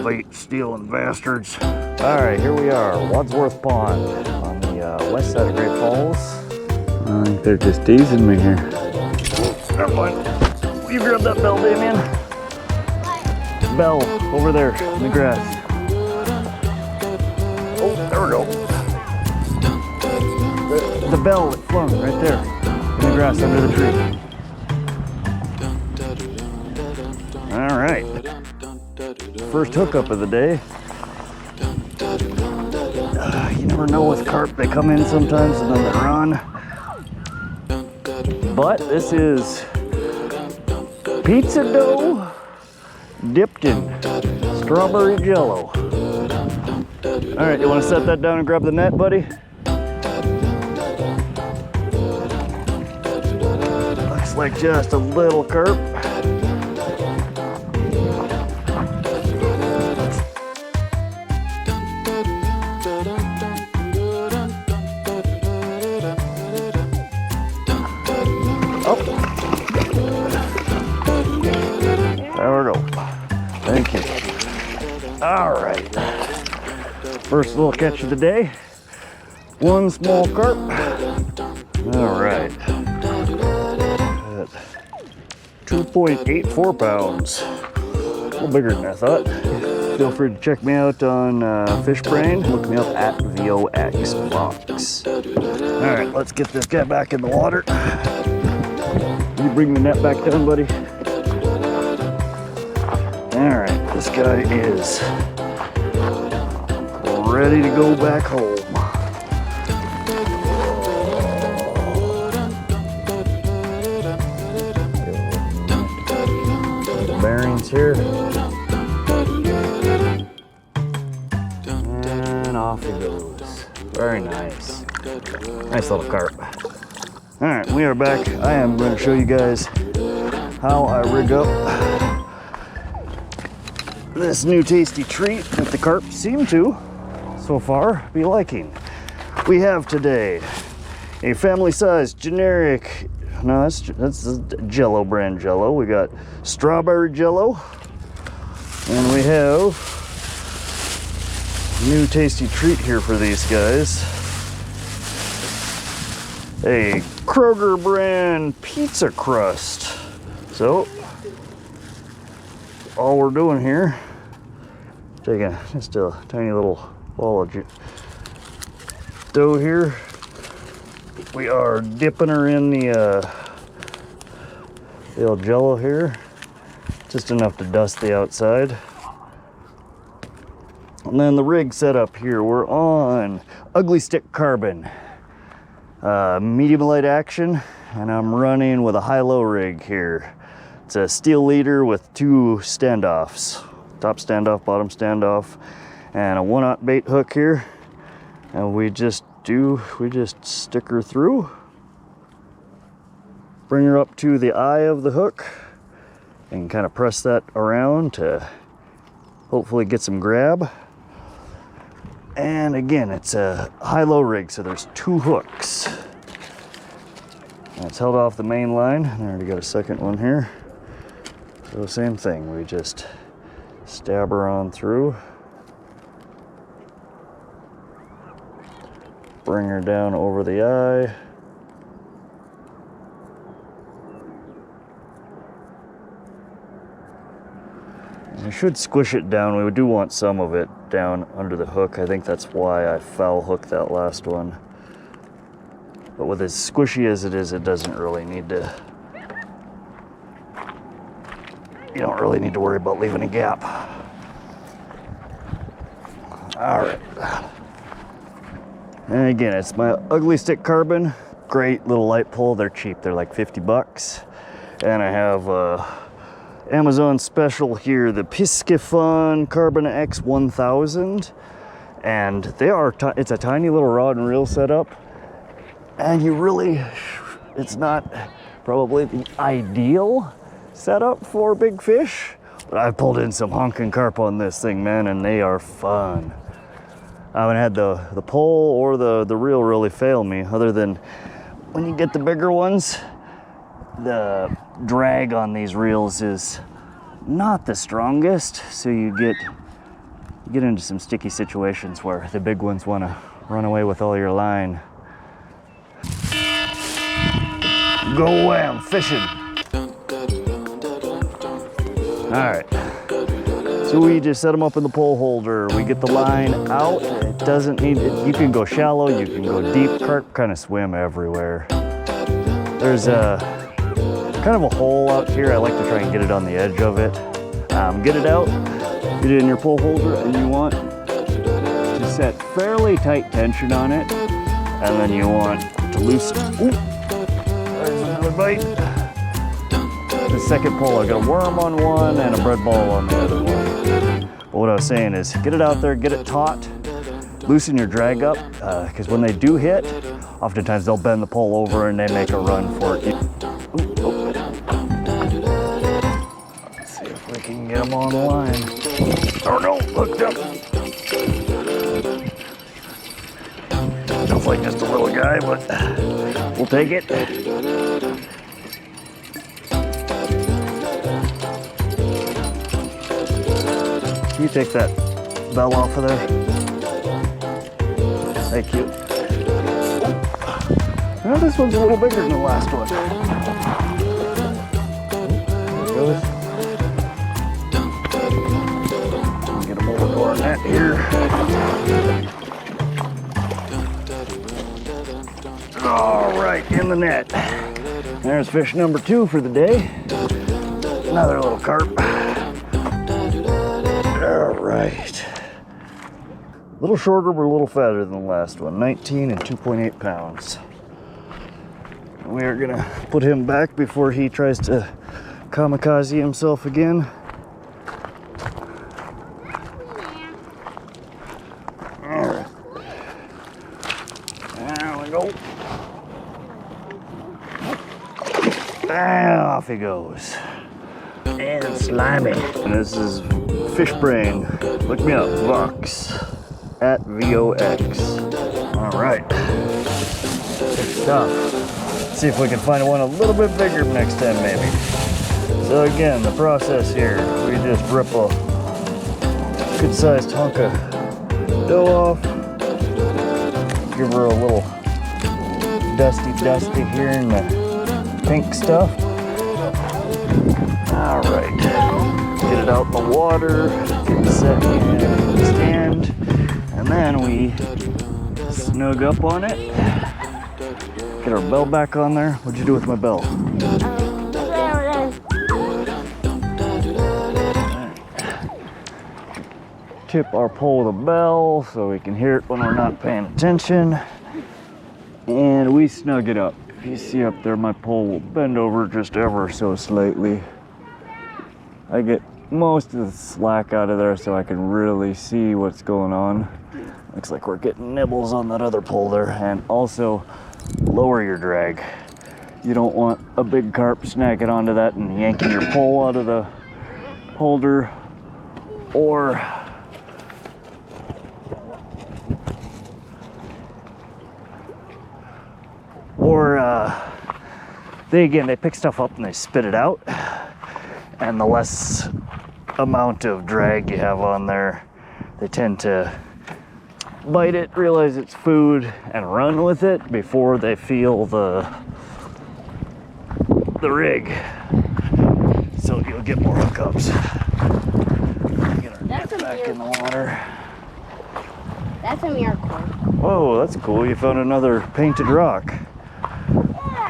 bait stealing bastards. All right, here we are, Wadsworth Pond on the west side of Great Falls. I think they're just teasing me here. Never mind. Will you grab that bell, Damien? Bell over there in the grass. Oh, there we go. The bell that flung right there in the grass under the tree. All right. First hookup of the day. You never know with carp. They come in sometimes and then they run. But this is pizza dough dipped in strawberry jello. All right, you want to set that down and grab the net, buddy? Looks like just a little carp. Oh. There we go. Thank you. All right. First little catch of the day. One small carp. All right. 2.84 pounds. A little bigger than I thought. Feel free to check me out on Fish Brain. Look me up at VOX-Vox. All right, let's get this guy back in the water. You bring the net back down, buddy. All right, this guy is ready to go back home. Bearings here. And off he goes. Very nice. Nice little carp. All right, we are back. I am going to show you guys how I rig up this new tasty treat that the carp seem to, so far, be liking. We have today a family-sized generic, no, that's Jell-o brand Jell-o. We got strawberry Jell-o, and we have a new tasty treat here for these guys. A Kroger brand pizza crust. So, all we're doing here, taking just a tiny little ball of dough here. We are dipping her in the old Jell-o here, just enough to dust the outside. And then the rig setup here, we're on Ugly Stick Carbon, medium light action, and I'm running with a high-low rig here. It's a steel leader with two standoffs, top standoff, bottom standoff, and a 1/0 bait hook here. And we just stick her through, bring her up to the eye of the hook, and kind of press that around to hopefully get some grab. And again, it's a high-low rig, so there's two hooks. And it's held off the main line. I already got a second one here. So same thing, we just stab her on through. Bring her down over the eye. We should squish it down. We do want some of it down under the hook. I think that's why I foul hooked that last one. But with as squishy as it is, it doesn't really need to, you don't really need to worry about leaving a gap. All right. And again, it's my Ugly Stick Carbon. Great little light pole. They're cheap. They're like 50 bucks. And I have Amazon special here, the Piscifun Carbon X1000. And they are, it's a tiny little rod and reel setup. And you really, it's not probably the ideal setup for big fish, but I've pulled in some honking carp on this thing, man, and they are fun. I haven't had the pole or the reel really fail me, other than when you get the bigger ones, the drag on these reels is not the strongest, so you get You get into some sticky situations where the big ones want to run away with all your line. Go wham, fishing. All right, so we just set them up in the pole holder. We get the line out. It doesn't need, you can go shallow, you can go deep. Carp kind of swim everywhere. There's a kind of a hole out here. I like to try and get it on the edge of it. Get it out, get it in your pole holder, and you want to set fairly tight tension on it. And then you want to loosen. Ooh, there's another bite. The second pole, I got a worm on one and a bread ball on the other one. But what I was saying is, get it out there, get it taut, loosen your drag up, because when they do hit, oftentimes they'll bend the pole over and they make a run for it. Ooh, let's see if we can get them on the line. Oh no, hooked up. Feels like just a little guy, but we'll take it. Can you take that bell off of there? Thank you. Now this one's a little bigger than the last one. There it goes. Get him over to our net here. All right, in the net. There's fish number 2 for the day. Another little carp. All right. A little shorter, but a little fatter than the last one. 19 and 2.8 pounds. We are gonna put him back before he tries to kamikaze himself again. All right. There we go. And off he goes. And slimy. And this is Fish Brain. Look me up, Vox. At VOX. All right. Good stuff. Let's see if we can find one a little bit bigger next time, maybe. So again, the process here, we just rip a good-sized hunk of dough off. Give her a little dusty here in the pink stuff. All right, get it out in the water, get it set in the stand, and then we snug up on it. Get our bell back on there. What'd you do with my bell? Tip our pole with a bell so we can hear it when we're not paying attention. And we snug it up. If you see up there, my pole will bend over just ever so slightly. I get most of the slack out of there so I can really see what's going on. Looks like we're getting nibbles on that other pole there. And also lower your drag. You don't want a big carp snagging onto that and yanking your pole out of the holder, or they pick stuff up and they spit it out, and the less amount of drag you have on there, they tend to bite it, realize it's food, and run with it before they feel the rig. So you'll get more hookups. Get our net back in the water. That's a miracle. Whoa, that's cool. You found another painted rock.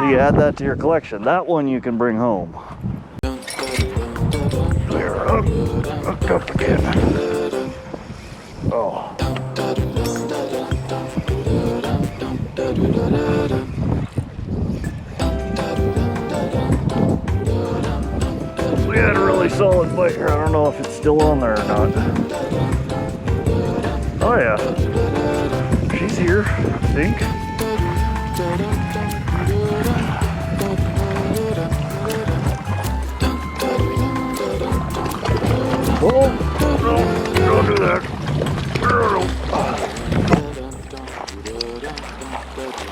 You add that to your collection. That one you can bring home. We're hooked up again. Oh. We had a really solid bite here. I don't know if it's still on there or not. Oh yeah. She's here, I think. Oh, no, don't do that.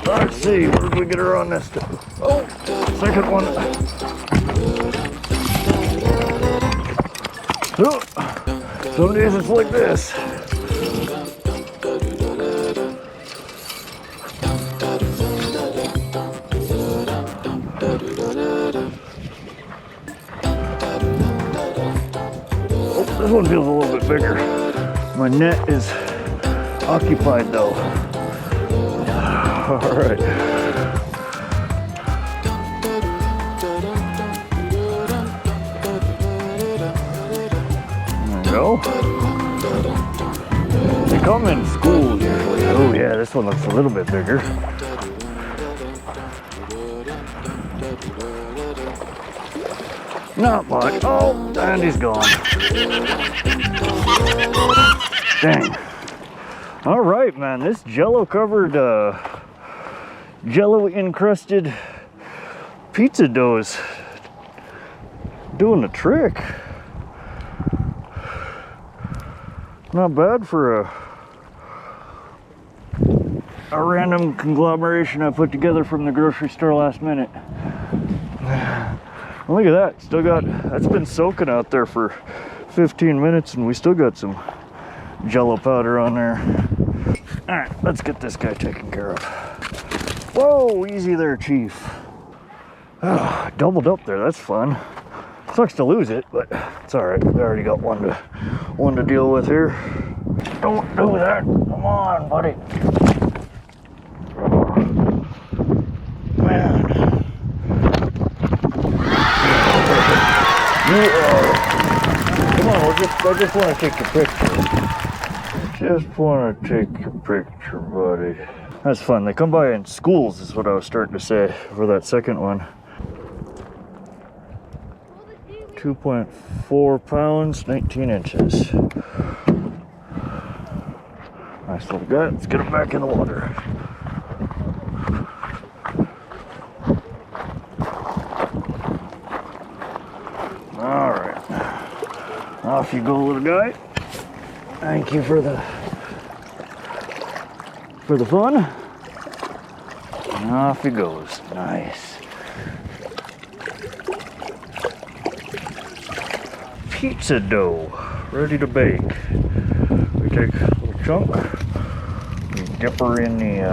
Let's see, where did we get her on this? Oh, second one. Oh, some days it's like this. Oh, this one feels a little bit bigger. My net is occupied though. All right. There you go. They come in schools usually. Oh yeah, this one looks a little bit bigger. Not much. Oh, and he's gone. Dang. All right, man. This Jell-o covered, Jell-o encrusted pizza dough is doing the trick. Not bad for a random conglomeration I put together from the grocery store last minute. Look at that, still got, that's been soaking out there for 15 minutes and we still got some Jell-o powder on there. All right, let's get this guy taken care of. Whoa, easy there, Chief. Oh, doubled up there, that's fun. Sucks to lose it, but it's all right. We already got one to deal with here. Don't do that, come on, buddy. Oh, man. Come on, I just want to take your picture. Just want to take your picture, buddy. That's fun. They come by in schools, is what I was starting to say for that second one. 2.4 pounds, 19 inches. Nice little guy. Let's get him back in the water. All right. Off you go, little guy. Thank you for the fun. And off he goes. Nice. Pizza dough, ready to bake. We take a little chunk, we dip her in the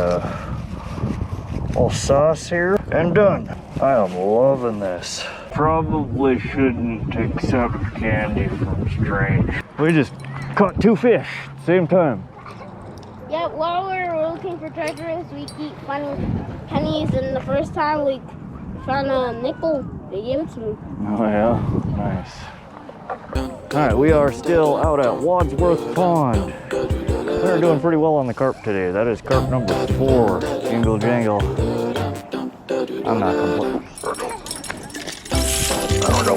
all sauce here, and done. I am loving this. Probably shouldn't accept candy from strange. We just caught 2 fish at the same time. Yeah, while we were looking for treasures, we keep finding pennies, and the first time we found a nickel, they gave it to me. Oh yeah, nice. All right, we are still out at Wadsworth Pond. We're doing pretty well on the carp today. That is carp number 4, Jingle Jangle. I'm not complaining. Oh no.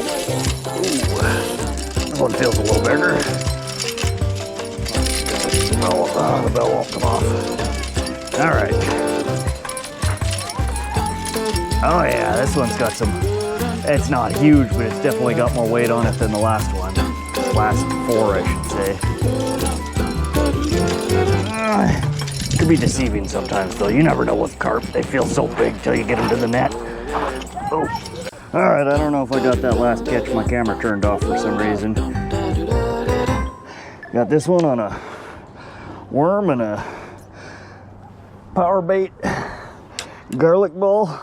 Ooh. This one feels a little bigger. The bell won't come off. All right. Oh yeah, this one's got some, it's not huge, but it's definitely got more weight on it than the last one. Last 4, I should say. Could be deceiving sometimes though. You never know with carp. They feel so big till you get them to the net. Oh. All right, I don't know if I got that last catch. My camera turned off for some reason. Got this one on a worm and a power bait garlic ball,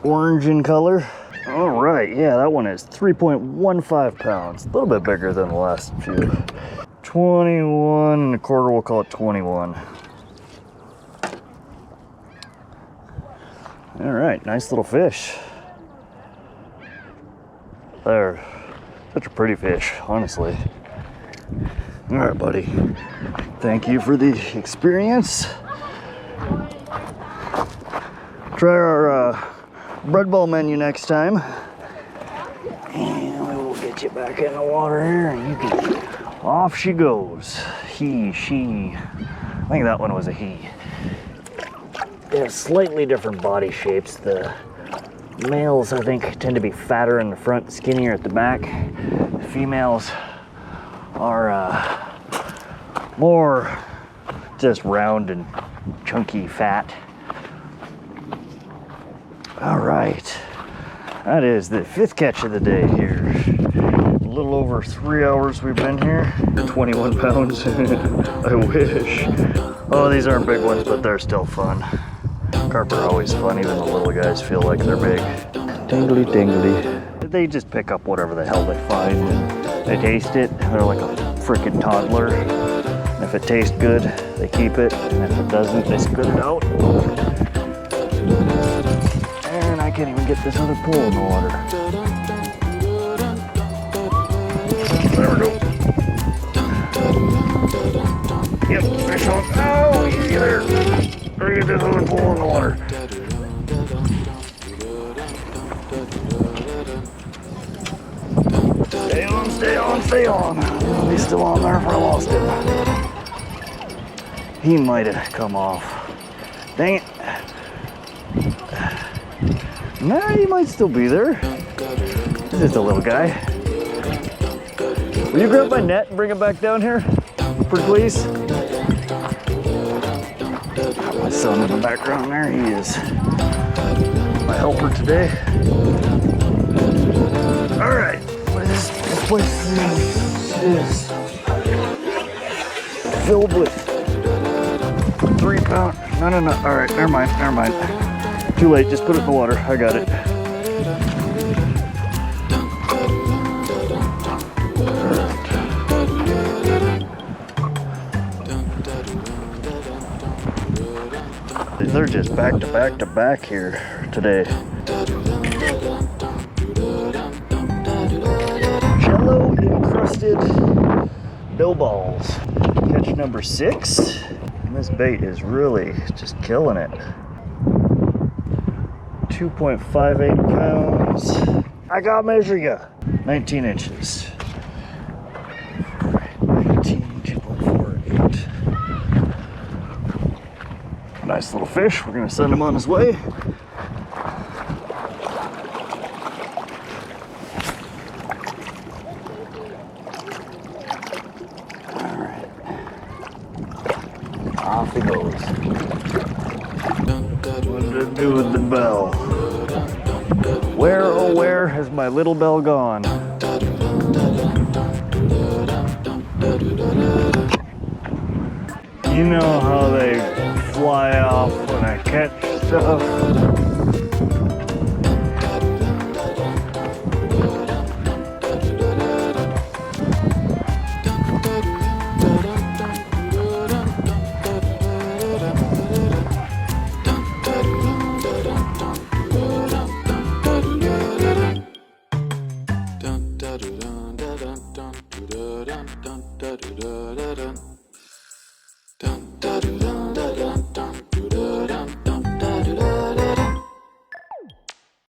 orange in color. All right, yeah, that one is 3.15 pounds, a little bit bigger than the last few. 21 and a quarter, we'll call it 21. All right, nice little fish. They're such a pretty fish, honestly. All right, buddy. Thank you for the experience. Try our bread ball menu next time. And we will get you back in the water here and you can, off she goes. He, she, I think that one was a he. They have slightly different body shapes. The males, I think, tend to be fatter in the front, skinnier at the back. The females are more just round and chunky fat. All right, that is the 5th catch of the day here. A little over 3 hours we've been here. 21 pounds. I wish. Oh, these aren't big ones, but they're still fun. Carp are always fun, even the little guys feel like they're big. Tingly tingly. They just pick up whatever the hell they find and they taste it. They're like a freaking toddler. And if it tastes good, they keep it. And if it doesn't, they spit it out. And I can't even get this other pool in the water. There we go. Yep, fish on. Oh, easy there. Gotta get this other pool in the water. Stay on, stay on, stay on. He's still on there if I lost him. He might have come off. Dang it. Nah, he might still be there. He's just a little guy. Will you grab my net and bring it back down here? Pretty please. My son in the background there, he is my helper today. All right, this place is filled with 3 pound. No. All right, never mind. Too late, just put it in the water. I got it. They're just back to back to back here today. Jell-o encrusted dough balls. Catch number 6. And this bait is really just killing it. 2.58 pounds. I gotta measure you. 19 inches. 19.48. Nice little fish. We're gonna send him on his way. All right. Off he goes. What did it do with the bell? Where, oh where has my little bell gone? You know how they fly off when I catch stuff? Dun dun dun dun dun dun dun dun dun dun dun.